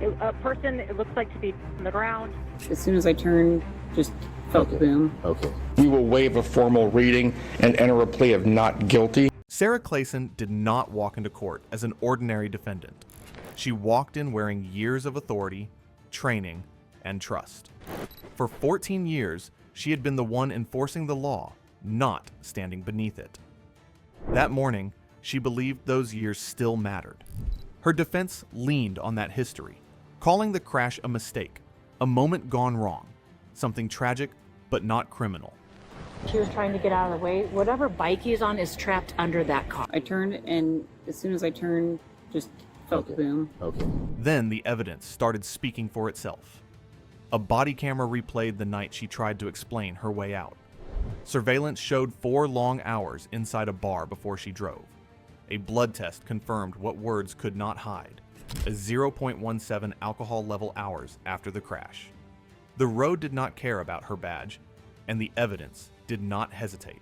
A person, it looks like to be on the ground. As soon as I turned, just felt the boom. Okay. We will waive a formal reading and enter a plea of not guilty. Sarah Clasen did not walk into court as an ordinary defendant. She walked in wearing years of authority, training, and trust. For 14 years, she had been the one enforcing the law, not standing beneath it. That morning, she believed those years still mattered. Her defense leaned on that history, calling the crash a mistake, a moment gone wrong, something tragic but not criminal. She was trying to get out of the way. Whatever bike he's on is trapped under that car. I turned, and as soon as I turned, just felt the boom. Okay. Then the evidence started speaking for itself. A body camera replayed the night she tried to explain her way out. Surveillance showed 4 long hours inside a bar before she drove. A blood test confirmed what words could not hide, a 0.17 alcohol level hours after the crash. The road did not care about her badge, and the evidence did not hesitate.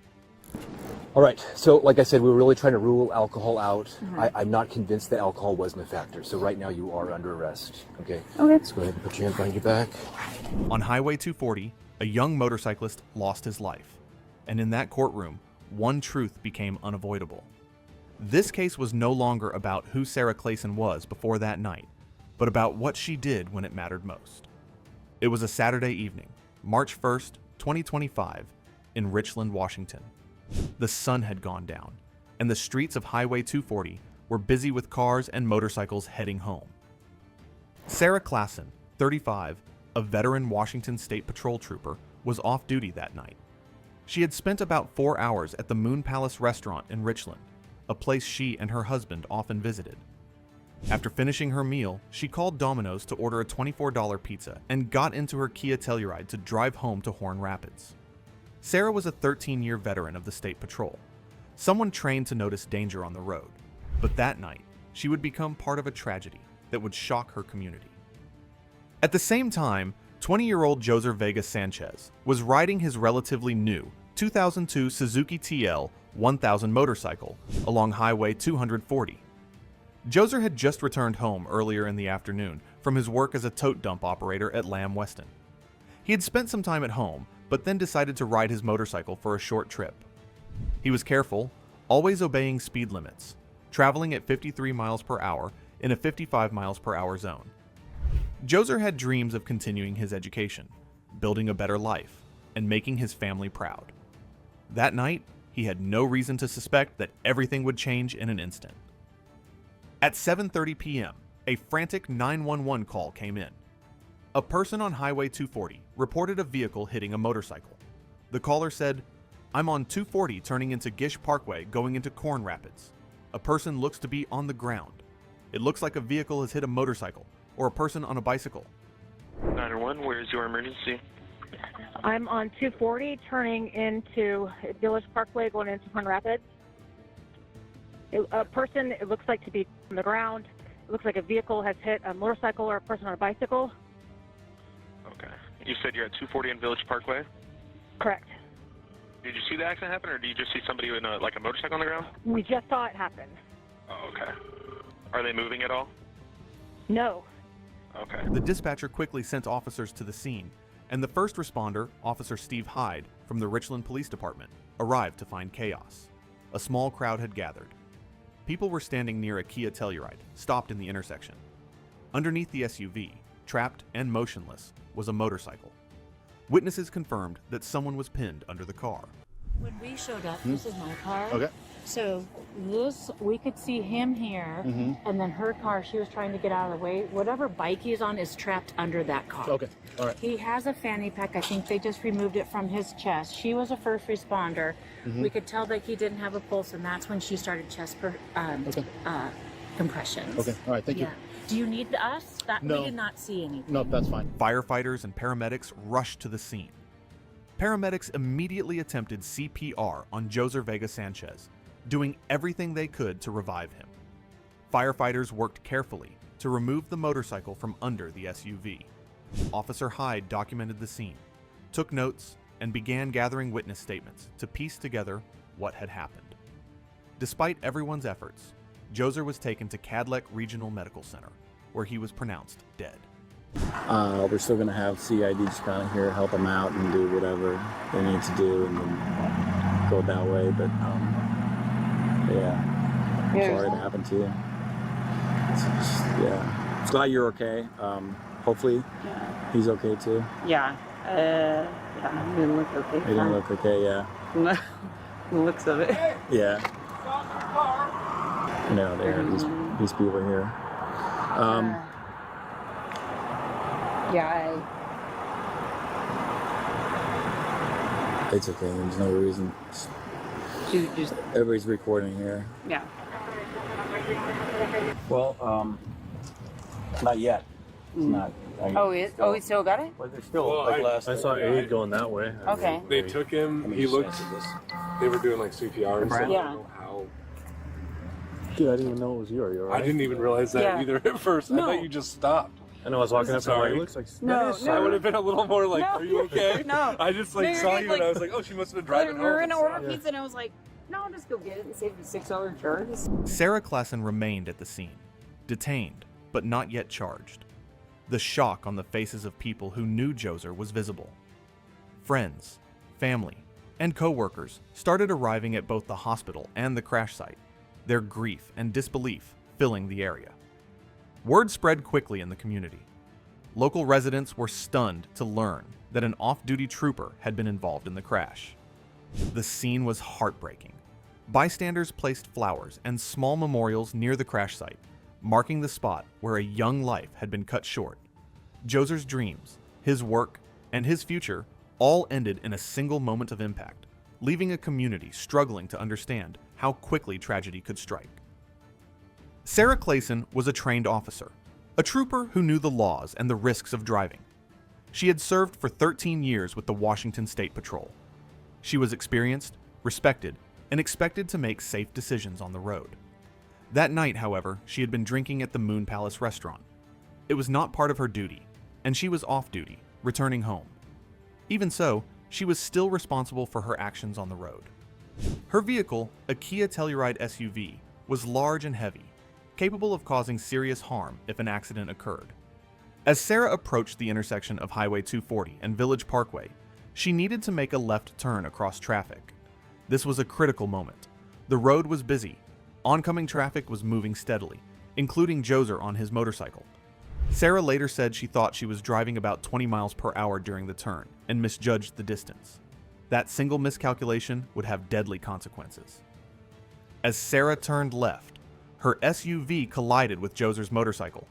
All right. So, like I said, we were really trying to rule alcohol out. I'm not convinced that alcohol wasn't a factor. So right now you are under arrest. Okay. Okay. Let's go ahead and put your hand behind your back. On Highway 240, a young motorcyclist lost his life, and in that courtroom, one truth became unavoidable. This case was no longer about who Sarah Clasen was before that night, but about what she did when it mattered most. It was a Saturday evening, March 1st, 2025, in Richland, Washington. The sun had gone down, and the streets of Highway 240 were busy with cars and motorcycles heading home. Sarah Clasen, 35, a veteran Washington State Patrol trooper, was off duty that night. She had spent about 4 hours at the Moon Palace restaurant in Richland, a place she and her husband often visited. After finishing her meal, she called Domino's to order a $24 pizza and got into her Kia Telluride to drive home to Horn Rapids. Sarah was a 13-year veteran of the State Patrol, someone trained to notice danger on the road. But that night, she would become part of a tragedy that would shock her community. At the same time, 20-year-old Jhoser Vega Sanchez was riding his relatively new 2002 Suzuki TL 1000 motorcycle along Highway 240. Jhoser had just returned home earlier in the afternoon from his work as a tote dump operator at Lamb Weston. He had spent some time at home, but then decided to ride his motorcycle for a short trip. He was careful, always obeying speed limits, traveling at 53 miles per hour in a 55 miles per hour zone. Jhoser had dreams of continuing his education, building a better life, and making his family proud. That night, he had no reason to suspect that everything would change in an instant. At 7:30 p.m., a frantic 911 call came in. A person on Highway 240 reported a vehicle hitting a motorcycle. The caller said, "I'm on 240 turning into Gish Parkway going into Corn Rapids. A person looks to be on the ground. It looks like a vehicle has hit a motorcycle or a person on a bicycle." 911, where's your emergency? I'm on 240 turning into Village Parkway going into Horn Rapids. A person, it looks like to be on the ground. It looks like a vehicle has hit a motorcycle or a person on a bicycle. Okay. You said you're at 240 in Village Parkway? Correct. Did you see the accident happen, or did you just see somebody in a motorcycle on the ground? We just saw it happen. Oh, okay. Are they moving at all? No. Okay. The dispatcher quickly sent officers to the scene, and the first responder, Officer Steve Hyde from the Richland Police Department, arrived to find chaos. A small crowd had gathered. People were standing near a Kia Telluride, stopped in the intersection. Underneath the SUV, trapped and motionless, was a motorcycle. Witnesses confirmed that someone was pinned under the car. When we showed up, this is my car. Okay. So we could see him here, and then her car, she was trying to get out of the way. Whatever bike he's on is trapped under that car. Okay. All right. He has a fanny pack. I think they just removed it from his chest. She was a first responder. We could tell that he didn't have a pulse, and that's when she started chest compressions. Okay. All right. Thank you. Yeah. Do you need us? No. We did not see anything. No, that's fine. Firefighters and paramedics rushed to the scene. Paramedics immediately attempted CPR on Jhoser Vega Sanchez, doing everything they could to revive him. Firefighters worked carefully to remove the motorcycle from under the SUV. Officer Hyde documented the scene, took notes, and began gathering witness statements to piece together what had happened. Despite everyone's efforts, Jhoser was taken to Cadleck Regional Medical Center, where he was pronounced dead. We're still going to have CID just kind of here, help them out and do whatever they need to do and then go that way. But, yeah, I'm sorry it happened to you. It's just, yeah. It's glad you're okay. Hopefully he's okay too. Yeah. He didn't look okay. He didn't look okay, yeah. The looks of it. Yeah. No, there. These people here. It's okay. There's no reason. Just Everybody's recording here. yeah. Well, not yet. It's not. He still got it? Well, there's still I saw Aid going that way. Okay. They took him. He looked. They were doing like CPR and stuff. Yeah. I don't know how. Dude, I didn't even know it was you. Are you alright? I didn't even realize that either at first. No. I thought you just stopped. I know. I was walking up and I'm like, it looks like. No, I would have been a little more like, No. "Are you okay?" No. I just No, like you're saw good, you like- and I was like, "Oh, she must have been driving We were home." gonna order pizza and I was like, no, I'll just go get it and save the $6 charge. Sarah Clasen remained at the scene, detained, but not yet charged. The shock on the faces of people who knew Jhoser was visible. Friends, family, and co-workers started arriving at both the hospital and the crash site, their grief and disbelief filling the area. Word spread quickly in the community. Local residents were stunned to learn that an off-duty trooper had been involved in the crash. The scene was heartbreaking. Bystanders placed flowers and small memorials near the crash site, marking the spot where a young life had been cut short. Jhoser's dreams, his work, and his future all ended in a single moment of impact, leaving a community struggling to understand how quickly tragedy could strike. Sarah Clasen was a trained officer, a trooper who knew the laws and the risks of driving. She had served for 13 years with the Washington State Patrol. She was experienced, respected, and expected to make safe decisions on the road. That night, however, she had been drinking at the Moon Palace restaurant. It was not part of her duty, and she was off duty, returning home. Even so, she was still responsible for her actions on the road. Her vehicle, a Kia Telluride SUV, was large and heavy, capable of causing serious harm if an accident occurred. As Sarah approached the intersection of Highway 240 and Village Parkway, she needed to make a left turn across traffic. This was a critical moment. The road was busy. Oncoming traffic was moving steadily, including Jhoser on his motorcycle. Sarah later said she thought she was driving about 20 miles per hour during the turn and misjudged the distance. That single miscalculation would have deadly consequences. As Sarah turned left, her SUV collided with Jhoser's motorcycle.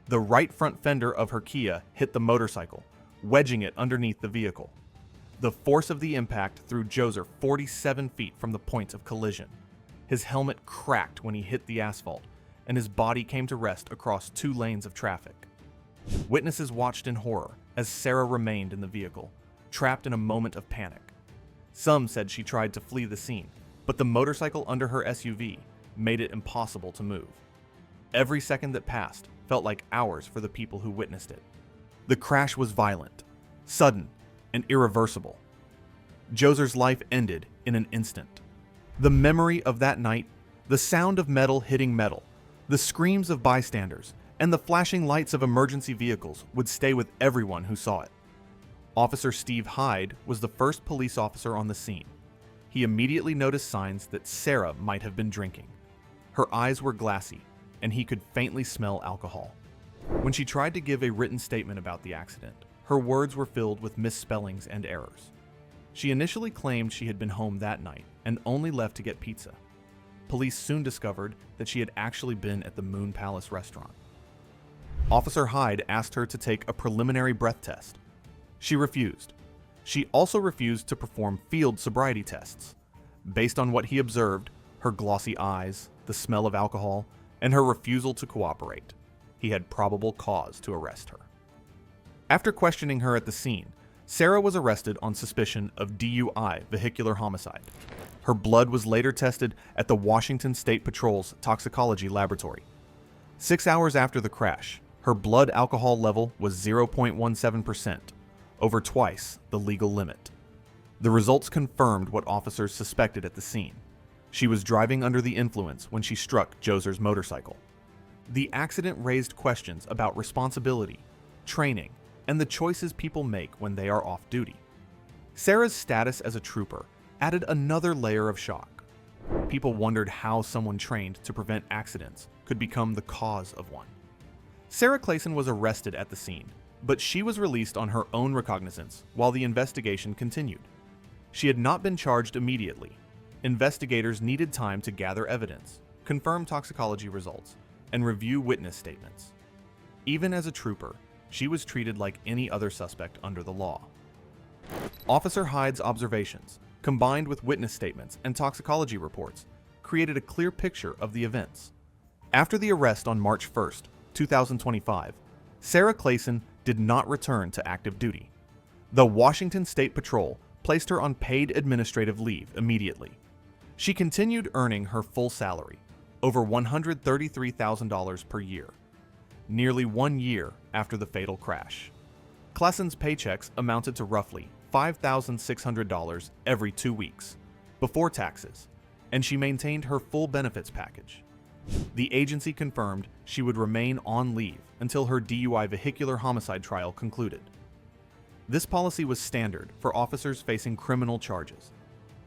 The right front fender of her Kia hit the motorcycle, wedging it underneath the vehicle. The force of the impact threw Jhoser 47 feet from the point of collision. His helmet cracked when he hit the asphalt, and his body came to rest across 2 lanes of traffic. Witnesses watched in horror as Sarah remained in the vehicle, trapped in a moment of panic. Some said she tried to flee the scene, but the motorcycle under her SUV made it impossible to move. Every second that passed felt like hours for the people who witnessed it. The crash was violent, sudden, and irreversible. Jhoser's life ended in an instant. The memory of that night, the sound of metal hitting metal, the screams of bystanders, and the flashing lights of emergency vehicles would stay with everyone who saw it. Officer Steve Hyde was the first police officer on the scene. He immediately noticed signs that Sarah might have been drinking. Her eyes were glassy, and he could faintly smell alcohol. When she tried to give a written statement about the accident, her words were filled with misspellings and errors. She initially claimed she had been home that night and only left to get pizza. Police soon discovered that she had actually been at the Moon Palace restaurant. Officer Hyde asked her to take a preliminary breath test. She refused. She also refused to perform field sobriety tests. Based on what he observed, her glossy eyes, the smell of alcohol, and her refusal to cooperate, he had probable cause to arrest her. After questioning her at the scene, Sarah was arrested on suspicion of DUI, vehicular homicide. Her blood was later tested at the Washington State Patrol's toxicology laboratory. 6 hours after the crash, her blood alcohol level was 0.17%, over twice the legal limit. The results confirmed what officers suspected at the scene. She was driving under the influence when she struck Jhoser's motorcycle. The accident raised questions about responsibility, training, and the choices people make when they are off duty. Sarah's status as a trooper added another layer of shock. People wondered how someone trained to prevent accidents could become the cause of one. Sarah Clasen was arrested at the scene, but she was released on her own recognizance while the investigation continued. She had not been charged immediately. Investigators needed time to gather evidence, confirm toxicology results, and review witness statements. Even as a trooper, she was treated like any other suspect under the law. Officer Hyde's observations, combined with witness statements and toxicology reports, created a clear picture of the events. After the arrest on March 1st, 2025, Sarah Clasen did not return to active duty. The Washington State Patrol placed her on paid administrative leave immediately. She continued earning her full salary, over $133,000 per year, nearly 1 year after the fatal crash. Clasen's paychecks amounted to roughly $5,600 every 2 weeks, before taxes, and she maintained her full benefits package. The agency confirmed she would remain on leave until her DUI vehicular homicide trial concluded. This policy was standard for officers facing criminal charges.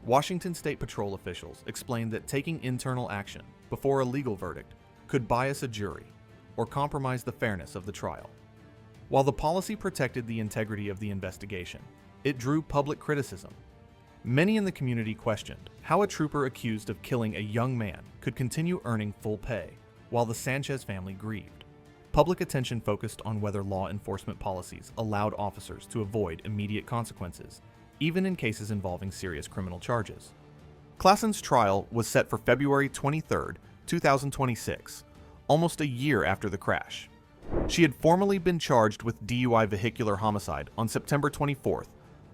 Washington State Patrol officials explained that taking internal action before a legal verdict could bias a jury or compromise the fairness of the trial. While the policy protected the integrity of the investigation, it drew public criticism. Many in the community questioned how a trooper accused of killing a young man could continue earning full pay while the Sanchez family grieved. Public attention focused on whether law enforcement policies allowed officers to avoid immediate consequences, even in cases involving serious criminal charges. Clasen's trial was set for February 23, 2026, almost a year after the crash. She had formally been charged with DUI vehicular homicide on September 24,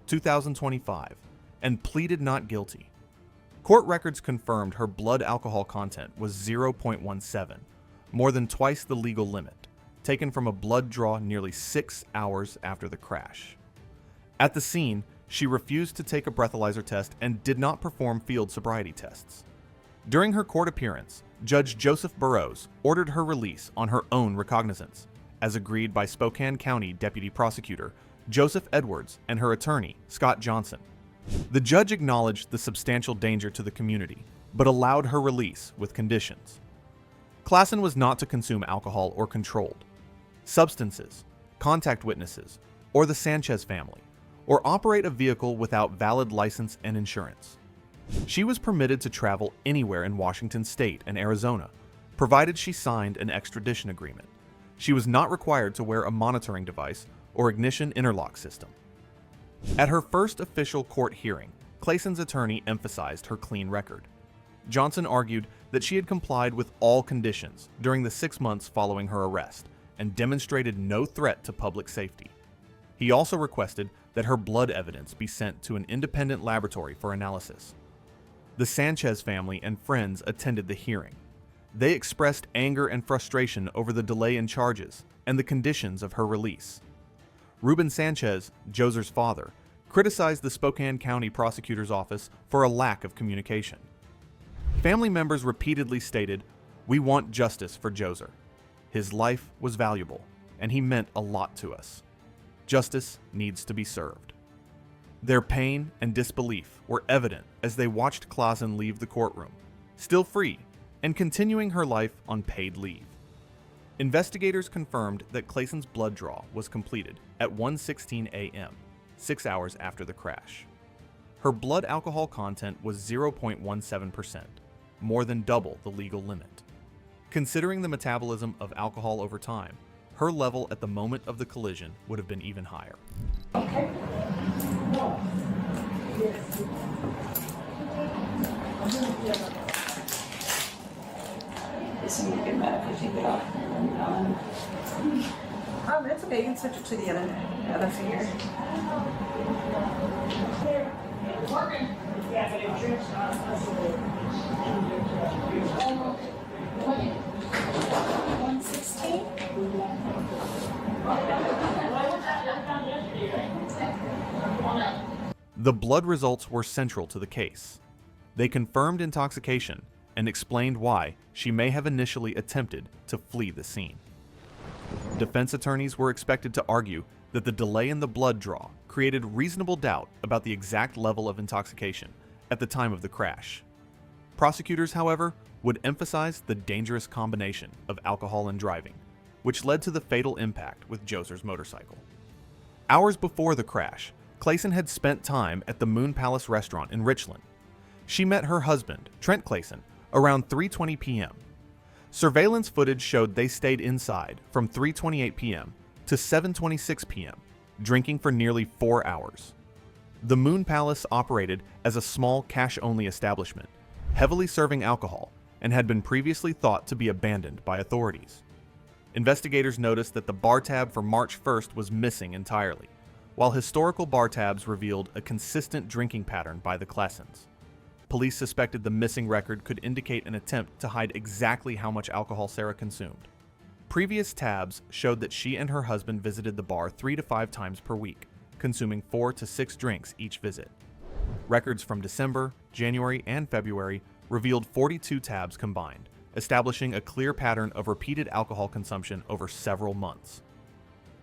2025, and pleaded not guilty. Court records confirmed her blood alcohol content was 0.17, more than twice the legal limit, taken from a blood draw nearly 6 hours after the crash. At the scene, she refused to take a breathalyzer test and did not perform field sobriety tests. During her court appearance, Judge Joseph Burrows ordered her release on her own recognizance, as agreed by Spokane County Deputy Prosecutor Joseph Edwards and her attorney, Scott Johnson. The judge acknowledged the substantial danger to the community, but allowed her release with conditions. Clasen was not to consume alcohol or controlled substances, contact witnesses, or the Sanchez family, or operate a vehicle without valid license and insurance. She was permitted to travel anywhere in Washington State and Arizona, provided she signed an extradition agreement. She was not required to wear a monitoring device or ignition interlock system. At her first official court hearing, Clasen's attorney emphasized her clean record. Johnson argued that she had complied with all conditions during the 6 months following her arrest and demonstrated no threat to public safety. He also requested that her blood evidence be sent to an independent laboratory for analysis. The Sanchez family and friends attended the hearing. They expressed anger and frustration over the delay in charges and the conditions of her release. Ruben Sanchez, Jhoser's father, criticized the Spokane County Prosecutor's Office for a lack of communication. Family members repeatedly stated, "We want justice for Jhoser. His life was valuable, and he meant a lot to us. Justice needs to be served." Their pain and disbelief were evident as they watched Clasen leave the courtroom, still free and continuing her life on paid leave. Investigators confirmed that Clasen's blood draw was completed at 1:16 a.m., 6 hours after the crash. Her blood alcohol content was 0.17%, more than double the legal limit. Considering the metabolism of alcohol over time, her level at the moment of the collision would have been even higher. It's okay. You can switch it to the other finger. The blood results were central to the case. They confirmed intoxication and explained why she may have initially attempted to flee the scene. Defense attorneys were expected to argue that the delay in the blood draw created reasonable doubt about the exact level of intoxication at the time of the crash. Prosecutors, however, would emphasize the dangerous combination of alcohol and driving, which led to the fatal impact with Jhoser's motorcycle. Hours before the crash, Clasen had spent time at the Moon Palace restaurant in Richland. She met her husband, Trent Clasen, around 3:20 p.m. Surveillance footage showed they stayed inside from 3:28 p.m. to 7:26 p.m., drinking for nearly 4 hours. The Moon Palace operated as a small cash-only establishment, heavily serving alcohol, and had been previously thought to be abandoned by authorities. Investigators noticed that the bar tab for March 1st was missing entirely, while historical bar tabs revealed a consistent drinking pattern by the Clasens. Police suspected the missing record could indicate an attempt to hide exactly how much alcohol Sarah consumed. Previous tabs showed that she and her husband visited the bar 3 to 5 times per week, consuming 4 to 6 drinks each visit. Records from December, January, and February revealed 42 tabs combined, establishing a clear pattern of repeated alcohol consumption over several months.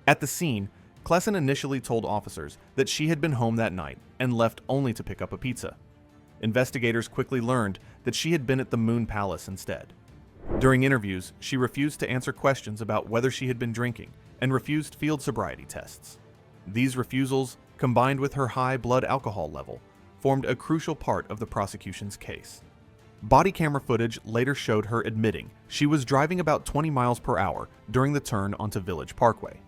At the scene, Clasen initially told officers that she had been home that night and left only to pick up a pizza. Investigators quickly learned that she had been at the Moon Palace instead. During interviews, she refused to answer questions about whether she had been drinking and refused field sobriety tests. These refusals, combined with her high blood alcohol level, formed a crucial part of the prosecution's case. Body camera footage later showed her admitting she was driving about 20 miles per hour during the turn onto Village Parkway.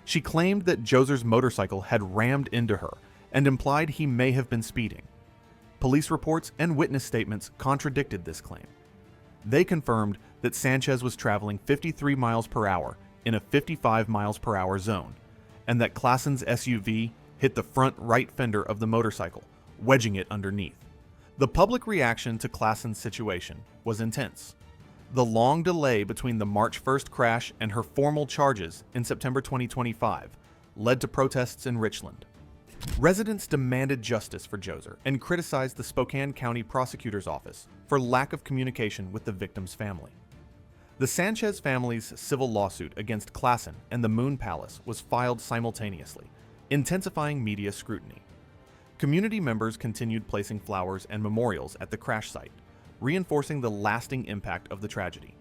She claimed that Jhoser's motorcycle had rammed into her and implied he may have been speeding. Police reports and witness statements contradicted this claim. They confirmed that Sanchez was traveling 53 miles per hour in a 55 miles per hour zone, and that Clasen's SUV hit the front right fender of the motorcycle, wedging it underneath. The public reaction to Clasen's situation was intense. The long delay between the March 1st crash and her formal charges in September 2025 led to protests in Richland. Residents demanded justice for Jhoser and criticized the Spokane County Prosecutor's Office for lack of communication with the victim's family. The Sanchez family's civil lawsuit against Clasen and the Moon Palace was filed simultaneously, intensifying media scrutiny. Community members continued placing flowers and memorials at the crash site, reinforcing the lasting impact of the tragedy.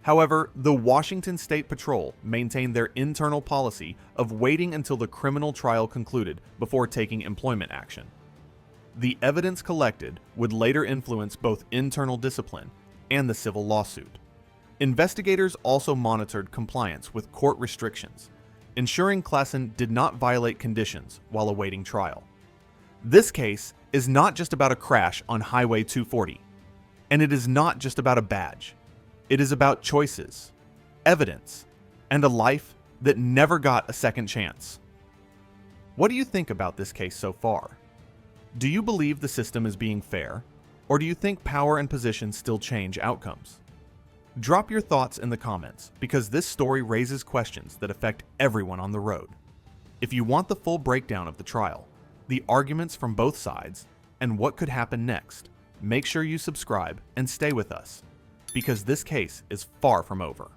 However, the Washington State Patrol maintained their internal policy of waiting until the criminal trial concluded before taking employment action. The evidence collected would later influence both internal discipline and the civil lawsuit. Investigators also monitored compliance with court restrictions, ensuring Clasen did not violate conditions while awaiting trial. This case is not just about a crash on Highway 240, and it is not just about a badge. It is about choices, evidence, and a life that never got a second chance. What do you think about this case so far? Do you believe the system is being fair, or do you think power and position still change outcomes? Drop your thoughts in the comments, because this story raises questions that affect everyone on the road. If you want the full breakdown of the trial, the arguments from both sides, and what could happen next, make sure you subscribe and stay with us, because this case is far from over.